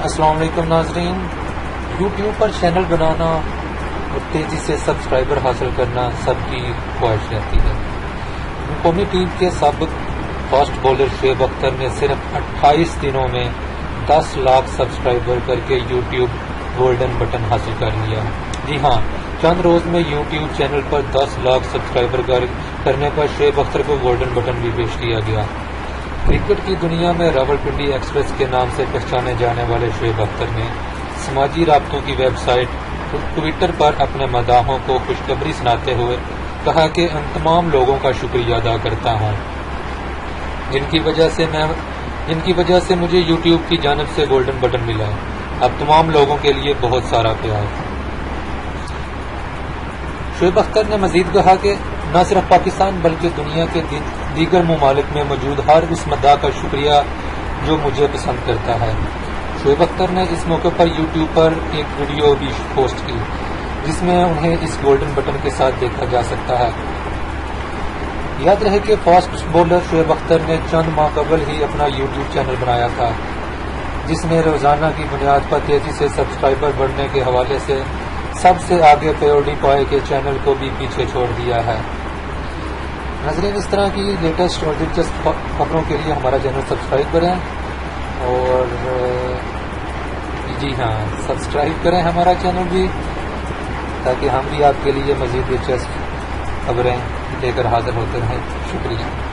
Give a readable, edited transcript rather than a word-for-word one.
السلام علیکم ناظرین، یوٹیوب پر چینل بنانا اور تیزی سے سبسکرائبر حاصل کرنا سب کی خواہش رہتی ہے۔ قومی ٹیم کے سابق فاسٹ بولر شعیب اختر نے صرف 28 دنوں میں 10 لاکھ سبسکرائبر کر کے یوٹیوب گولڈن بٹن حاصل کر لیا۔ جی ہاں، چند روز میں یوٹیوب چینل پر 10 لاکھ سبسکرائبر کرنے پر شعیب اختر کو گولڈن بٹن بھی پیش کیا گیا۔ کرکٹ کی دنیا میں راولپنڈی ایکسپریس کے نام سے پہچانے جانے والے شعیب اختر نے سماجی رابطوں کی ویب سائٹ ٹویٹر پر اپنے مداحوں کو خوشخبری سناتے ہوئے کہا کہ ان تمام لوگوں کا شکریہ ادا کرتا ہوں جن کی وجہ سے مجھے یوٹیوب کی جانب سے گولڈن بٹن ملا۔ اب تمام لوگوں کے لیے بہت سارا پیار۔ شعیب اختر نے مزید کہا کہ نہ صرف پاکستان بلکہ دنیا کے دیگر ممالک میں موجود ہر اس مداح کا شکریہ جو مجھے پسند کرتا ہے۔ شعیب اختر نے اس موقع پر یوٹیوب پر ایک ویڈیو بھی پوسٹ کی جس میں انہیں اس گولڈن بٹن کے ساتھ دیکھا جا سکتا ہے۔ یاد رہے کہ فاسٹ بولر شعیب اختر نے چند ماہ قبل ہی اپنا یوٹیوب چینل بنایا تھا جس نے روزانہ کی بنیاد پر تیزی سے سبسکرائبر بڑھنے کے حوالے سے سب سے آگے پیروڈی پائے کے چینل کو بھی پیچھے چھوڑ دیا ہے۔ ناظرین، اس طرح کی لیٹسٹ اور دلچسپ خبروں کے لیے ہمارا چینل سبسکرائب کریں اور جی ہاں سبسکرائب کریں ہمارا چینل بھی، تاکہ ہم بھی آپ کے لیے مزید دلچسپ خبریں لے کر حاضر ہوتے رہیں۔ شکریہ۔